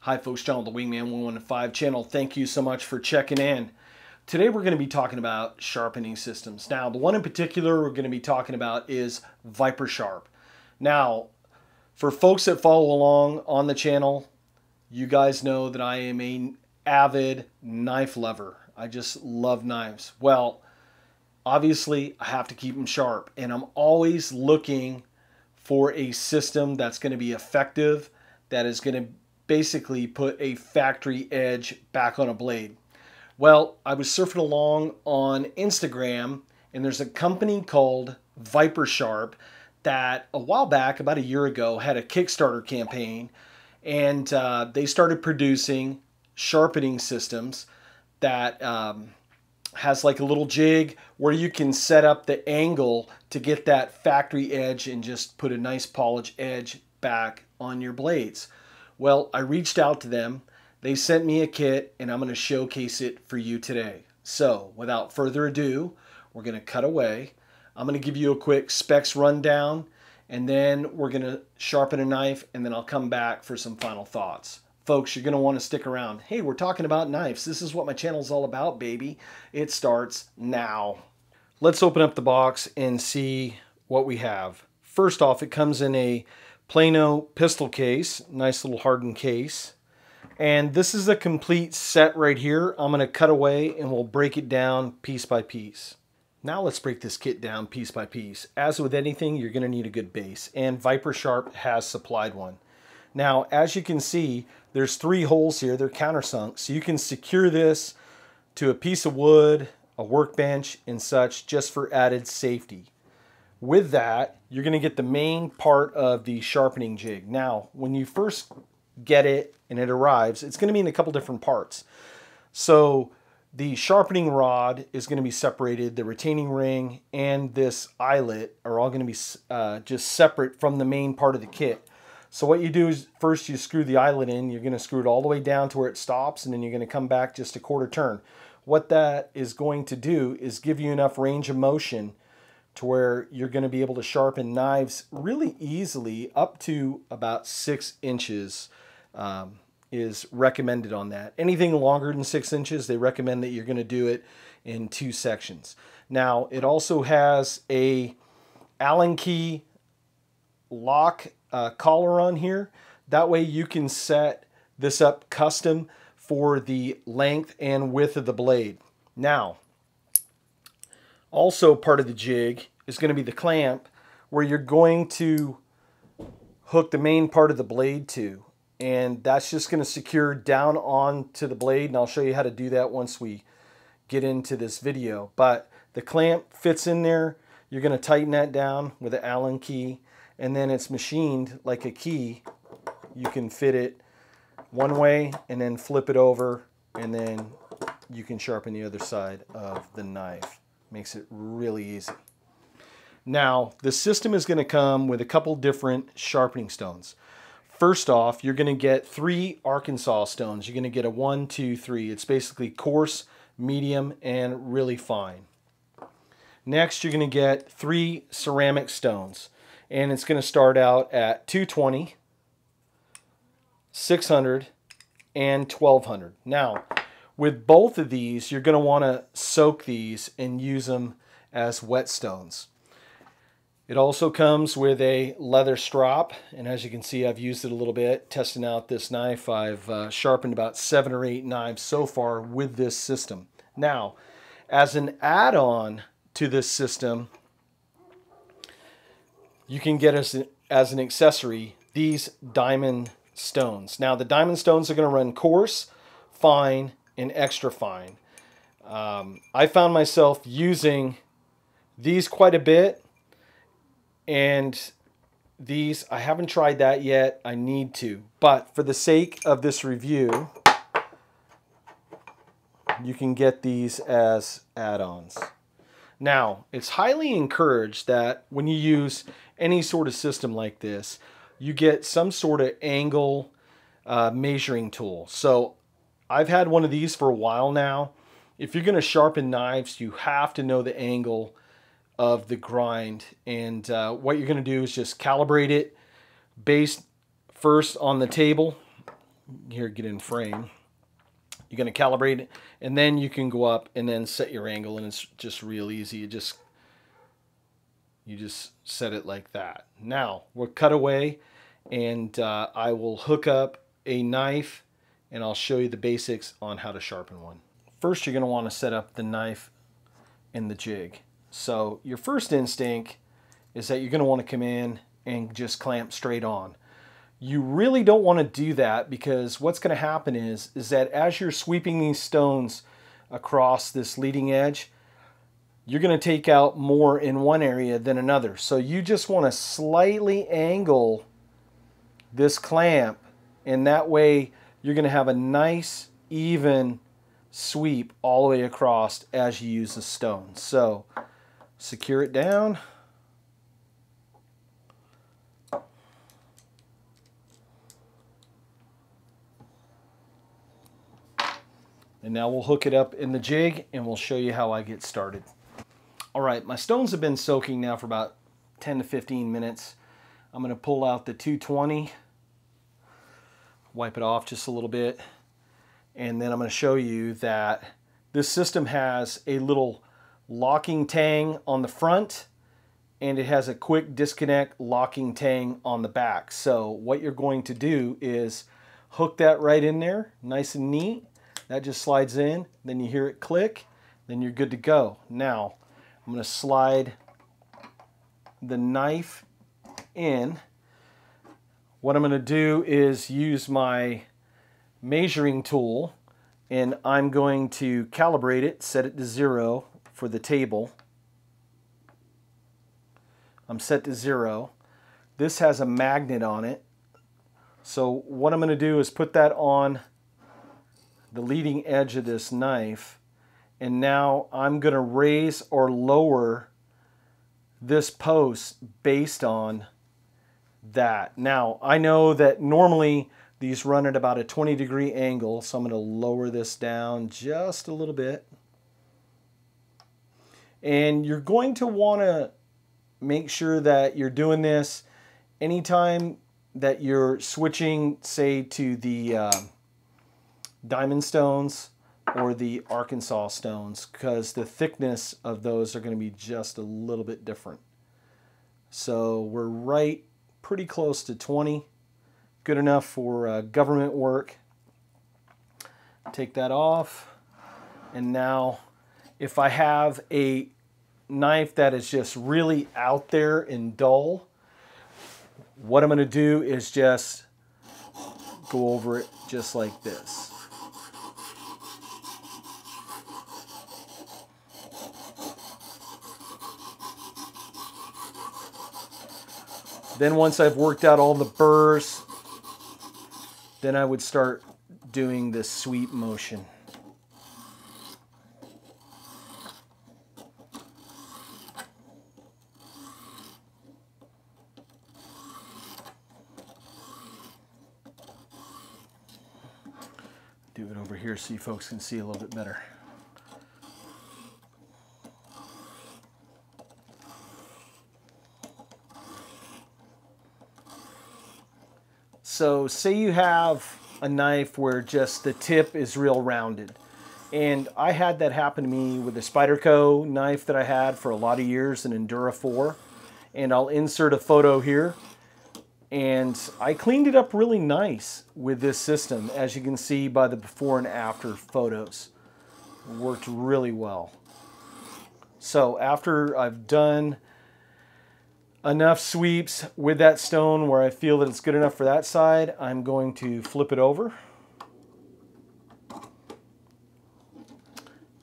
Hi folks, John, the Wingman 115 channel. Thank you so much for checking in. Today we're going to be talking about sharpening systems. Now, the one in particular we're going to be talking about is ViperSharp. Now, for folks that follow along on the channel, you guys know that I am an avid knife lover. I just love knives. Well, obviously I have to keep them sharp, and I'm always looking for a system that's going to be effective, that is going to basically put a factory edge back on a blade. Well, I was surfing along on Instagram, and there's a company called ViperSharp that a while back, about a year ago, had a Kickstarter campaign, and they started producing sharpening systems that has like a little jig where you can set up the angle to get that factory edge and just put a nice polished edge back on your blades. Well, I reached out to them. They sent me a kit, and I'm going to showcase it for you today. So, without further ado, we're going to cut away. I'm going to give you a quick specs rundown, and then we're going to sharpen a knife, and then I'll come back for some final thoughts. Folks, you're going to want to stick around. Hey, we're talking about knives. This is what my channel's all about, baby. It starts now. Let's open up the box and see what we have. First off, it comes in a Plano pistol case, nice little hardened case. And this is a complete set right here. I'm going to cut away and we'll break it down piece by piece. Now let's break this kit down piece by piece. As with anything, you're going to need a good base, and ViperSharp has supplied one. Now, as you can see, there's 3 holes here. They're countersunk, so you can secure this to a piece of wood, a workbench, and such, just for added safety. With that, you're going to get the main part of the sharpening jig. Now, when you first get it and it arrives, it's going to be in a couple different parts. So the sharpening rod is going to be separated. The retaining ring and this eyelet are all going to be just separate from the main part of the kit. So what you do is first you screw the eyelet in. You're going to screw it all the way down to where it stops, and then you're going to come back just a quarter turn. What that is going to do is give you enough range of motion to where you're going to be able to sharpen knives really easily. Up to about 6 inches is recommended on that. Anything longer than 6 inches, they recommend that you're going to do it in 2 sections. Now, it also has a Allen key lock collar on here. That way you can set this up custom for the length and width of the blade. Now, also part of the jig is going to be the clamp, where you're going to hook the main part of the blade to, and that's just going to secure down onto the blade, and I'll show you how to do that once we get into this video. But the clamp fits in there. You're going to tighten that down with an Allen key, and then it's machined like a key. You can fit it one way and then flip it over, and then you can sharpen the other side of the knife. Makes it really easy. Now, the system is going to come with a couple different sharpening stones. First off, you're going to get 3 Arkansas stones. You're going to get a 1, 2, 3. It's basically coarse, medium, and really fine. Next, you're going to get 3 ceramic stones, and it's going to start out at 220, 600, and 1200. Now, with both of these, you're going to want to soak these and use them as whetstones. It also comes with a leather strop, and as you can see, I've used it a little bit testing out this knife. I've sharpened about 7 or 8 knives so far with this system. Now, as an add-on to this system, you can get as an accessory these diamond stones. Now, the diamond stones are going to run coarse, fine, and extra fine. I found myself using these quite a bit, and these, I haven't tried that yet. I need to. But for the sake of this review, you can get these as add-ons. Now, it's highly encouraged that when you use any sort of system like this, you get some sort of angle measuring tool. So I've had one of these for a while now. If you're going to sharpen knives, you have to know the angle of the grind, and what you're going to do is just calibrate it based first on the table here, get in frame. You're going to calibrate it, and then you can go up and then set your angle, and it's just real easy. You just set it like that. Now we'll cut away, and I will hook up a knife, and I'll show you the basics on how to sharpen one. First, you're going to want to set up the knife and the jig. So your first instinct is that you're going to want to come in and just clamp straight on. You really don't want to do that, because what's going to happen is that as you're sweeping these stones across this leading edge, you're going to take out more in one area than another. So you just want to slightly angle this clamp, and that way you're going to have a nice even sweep all the way across as you use the stone. So secure it down. And now we'll hook it up in the jig, and we'll show you how I get started. All right, my stones have been soaking now for about 10 to 15 minutes. I'm going to pull out the 220, wipe it off just a little bit, and then I'm going to show you that this system has a little locking tang on the front, and it has a quick disconnect locking tang on the back. So what you're going to do is hook that right in there, nice and neat. That just slides in, then you hear it click, then you're good to go. Now, I'm going to slide the knife in. What I'm going to do is use my measuring tool, and I'm going to calibrate it, set it to 0 for the table. I'm set to 0. This has a magnet on it. So what I'm going to do is put that on the leading edge of this knife, and now I'm going to raise or lower this post based on that. Now I know that normally these run at about a 20-degree angle, so I'm going to lower this down just a little bit. And you're going to want to make sure that you're doing this anytime that you're switching, say, to the diamond stones or the Arkansas stones, because the thickness of those are going to be just a little bit different. So we're right pretty close to 20, good enough for government work. Take that off, and now if I have a knife that is just really out there and dull, what I'm going to do is just go over it just like this. Then once I've worked out all the burrs, then I would start doing this sweep motion. Do it over here so you folks can see a little bit better. So say you have a knife where just the tip is real rounded. And I had that happen to me with a Spyderco knife that I had for a lot of years, an Endura 4. And I'll insert a photo here. And I cleaned it up really nice with this system, as you can see by the before and after photos. It worked really well. So after I've done enough sweeps with that stone where I feel that it's good enough for that side, I'm going to flip it over.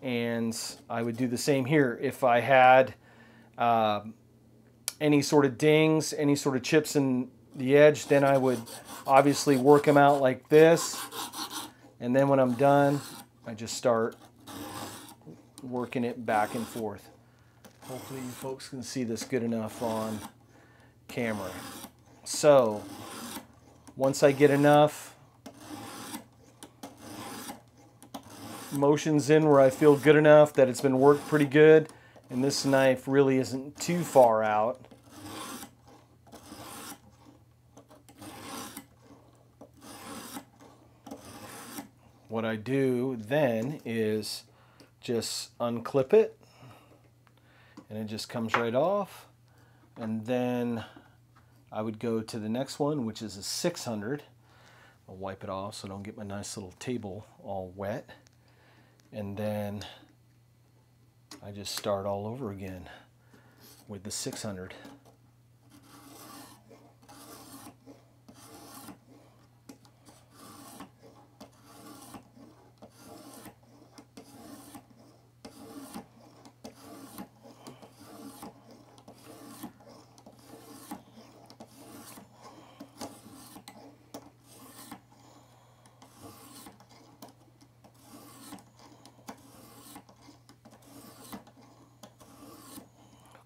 And I would do the same here. If I had any sort of dings, any sort of chips in the edge, then I would obviously work them out like this. And then when I'm done, I just start working it back and forth. Hopefully you folks can see this good enough on camera. So once I get enough motions in where I feel good enough that it's been worked pretty good, and this knife really isn't too far out, what I do then is just unclip it, and it just comes right off. And then I would go to the next one, which is a 600. I'll wipe it off so I don't get my nice little table all wet. And then I just start all over again with the 600.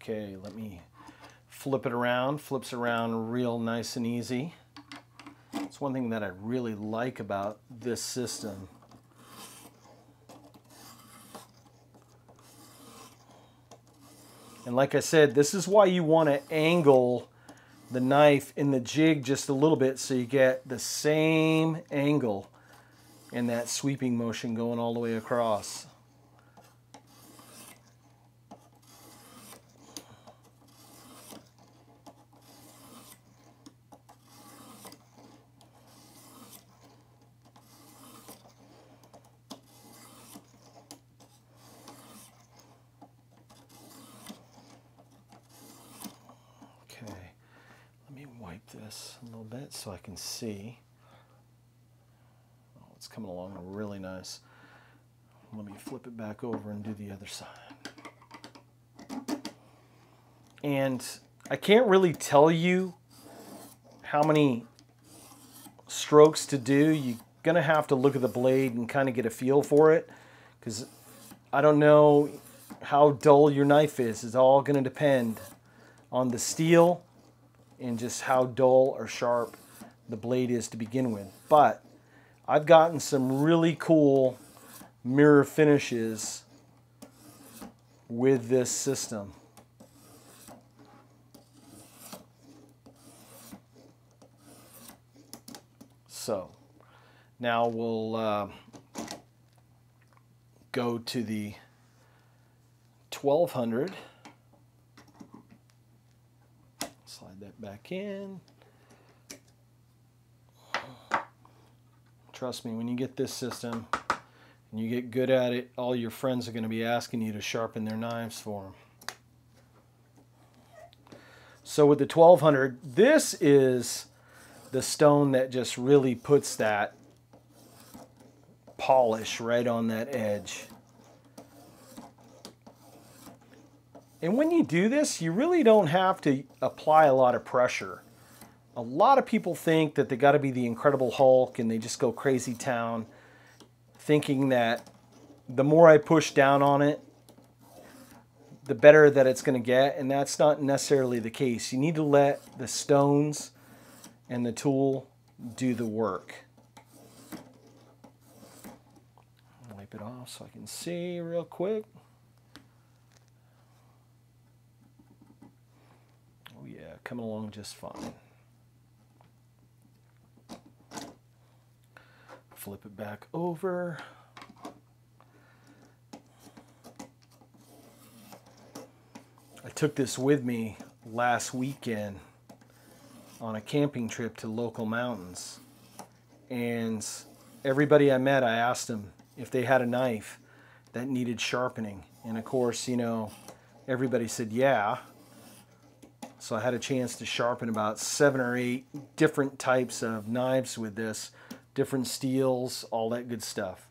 Okay, let me flip it around. Flips around real nice and easy. It's one thing that I really like about this system. And like I said, this is why you want to angle the knife in the jig just a little bit so you get the same angle in that sweeping motion going all the way across. Wipe this a little bit so I can see. Oh, it's coming along really nice. Let me flip it back over and do the other side. And I can't really tell you how many strokes to do. You're gonna have to look at the blade and kind of get a feel for it, because I don't know how dull your knife is. It's all gonna depend on the steel and just how dull or sharp the blade is to begin with. But I've gotten some really cool mirror finishes with this system. So now we'll go to the 1200. Slide that back in. Trust me, when you get this system and you get good at it, all your friends are going to be asking you to sharpen their knives for them. So with the 1200, this is the stone that just really puts that polish right on that edge. And when you do this, you really don't have to apply a lot of pressure. A lot of people think that they got to be the Incredible Hulk and they just go crazy town, thinking that the more I push down on it, the better that it's going to get. And that's not necessarily the case. You need to let the stones and the tool do the work. Wipe it off so I can see real quick. Oh yeah, coming along just fine. Flip it back over. I took this with me last weekend on a camping trip to local mountains, and everybody I met, I asked them if they had a knife that needed sharpening, and of course, you know, everybody said yeah. So I had a chance to sharpen about 7 or 8 different types of knives with this, different steels, all that good stuff.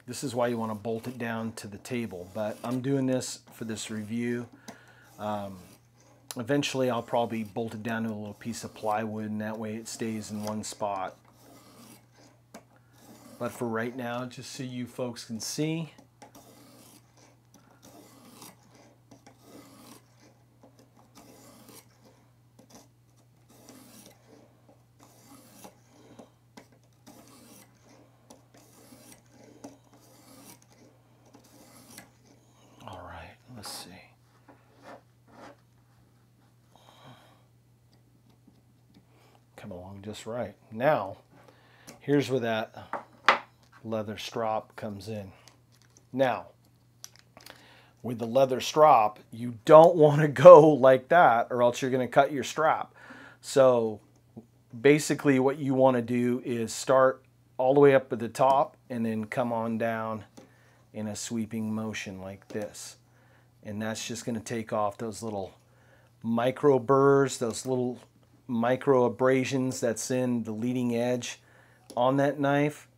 This is why you want to bolt it down to the table, but I'm doing this for this review. Eventually I'll probably bolt it down to a little piece of plywood, and that way it stays in one spot. But for right now, just so you folks can see, let's see. Come along just right. Now, here's where that leather strop comes in. Now, with the leather strop, you don't want to go like that or else you're going to cut your strap. So basically what you want to do is start all the way up at the top and then come on down in a sweeping motion like this. And that's just going to take off those little micro burrs, those little micro abrasions that's in the leading edge on that knife.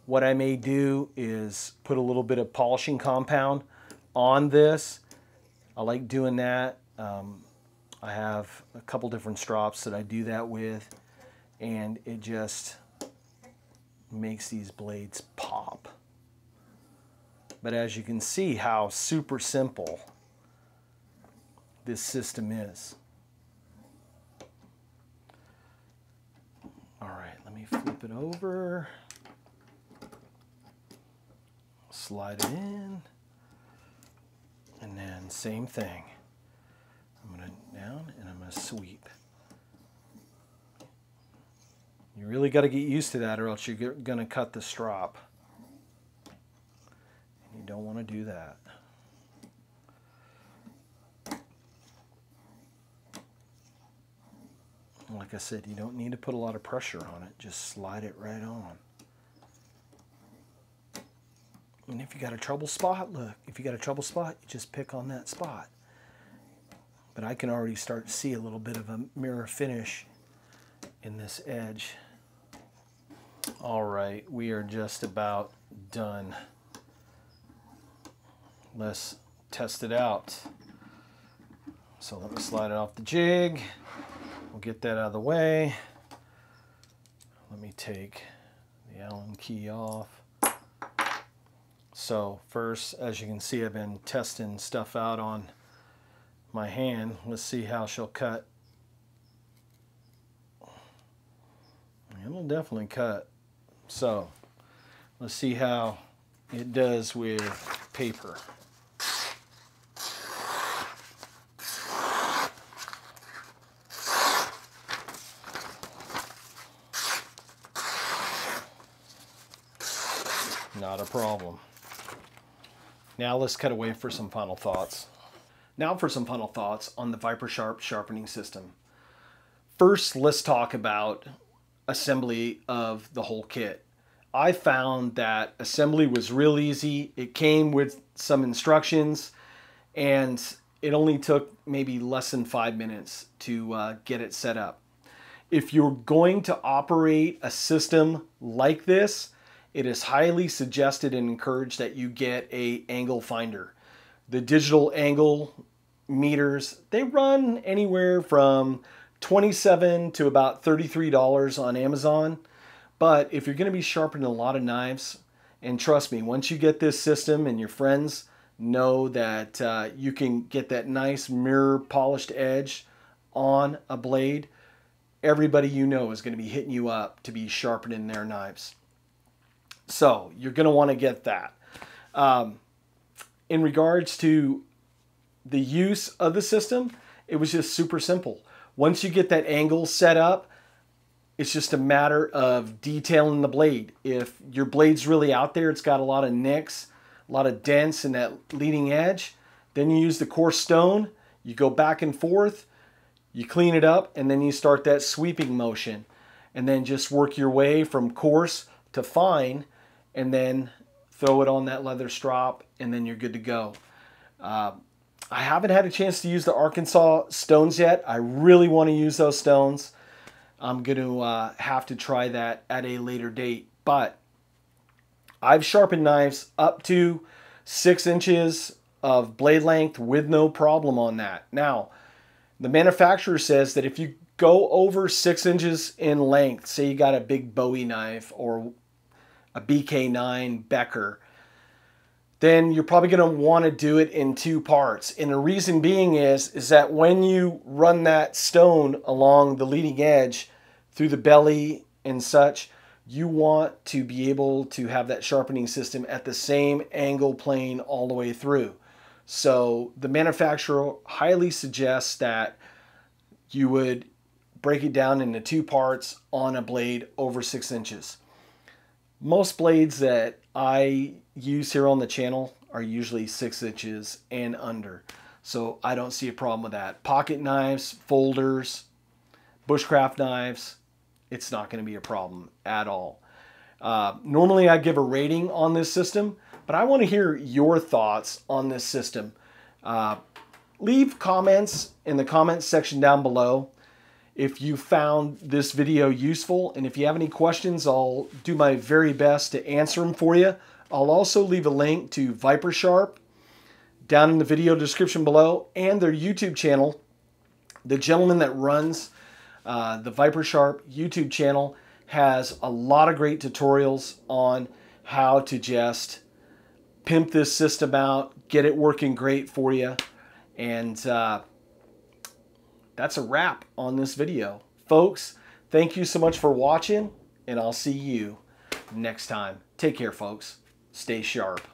What I may do is put a little bit of polishing compound on this. I like doing that. I have a couple different strops that I do that with, and it just makes these blades pop. But as you can see how super simple this system is. All right, let me flip it over. Slide it in. And then same thing. I'm going to down and I'm going to sweep. You really got to get used to that or else you're going to cut the strop. And you don't want to do that. Like I said, you don't need to put a lot of pressure on it. Just slide it right on. And if you got a trouble spot, look, if you got a trouble spot, you just pick on that spot. But I can already start to see a little bit of a mirror finish in this edge. All right, we are just about done. Let's test it out. So let me slide it off the jig. We'll get that out of the way. Let me take the Allen key off. So first, as you can see, I've been testing stuff out on my hand. Let's see how she'll cut. It'll definitely cut. So let's see how it does with paper. Not a problem. Now let's cut away for some final thoughts. Now for some final thoughts on the ViperSharp sharpening system. First, let's talk about assembly of the whole kit. I found that assembly was real easy. It came with some instructions and it only took maybe less than 5 minutes to get it set up. If you're going to operate a system like this, it is highly suggested and encouraged that you get an angle finder. The digital angle meters, they run anywhere from $27 to about $33 on Amazon. But if you're going to be sharpening a lot of knives, and trust me, once you get this system and your friends know that you can get that nice mirror polished edge on a blade, everybody you know is going to be hitting you up to be sharpening their knives. So you're going to want to get that. In regards to the use of the system, it was just super simple. Once you get that angle set up, it's just a matter of detailing the blade. If your blade's really out there, it's got a lot of nicks, a lot of dents in that leading edge, then you use the coarse stone, you go back and forth, you clean it up, and then you start that sweeping motion. And then just work your way from coarse to fine, and then throw it on that leather strop, and then you're good to go. I haven't had a chance to use the Arkansas stones yet. I really want to use those stones. I'm going to have to try that at a later date. But I've sharpened knives up to 6 inches of blade length with no problem on that. Now, the manufacturer says that if you go over 6 inches in length, say you got a big Bowie knife or a BK9 Becker, then you're probably going to want to do it in 2 parts. And the reason being is that when you run that stone along the leading edge through the belly and such, you want to be able to have that sharpening system at the same angle plane all the way through. So the manufacturer highly suggests that you would break it down into 2 parts on a blade over 6 inches. Most blades that I use here on the channel are usually 6 inches and under. So I don't see a problem with that. Pocket knives, folders, bushcraft knives, it's not going to be a problem at all. Normally I give a rating on this system, but I want to hear your thoughts on this system. Leave comments in the comments section down below if you found this video useful, and if you have any questions, I'll do my very best to answer them for you. I'll also leave a link to ViperSharp down in the video description below, and their YouTube channel. The gentleman that runs the ViperSharp YouTube channel has a lot of great tutorials on how to just pimp this system out, get it working great for you. And that's a wrap on this video. Folks, thank you so much for watching, and I'll see you next time. Take care, folks. Stay sharp.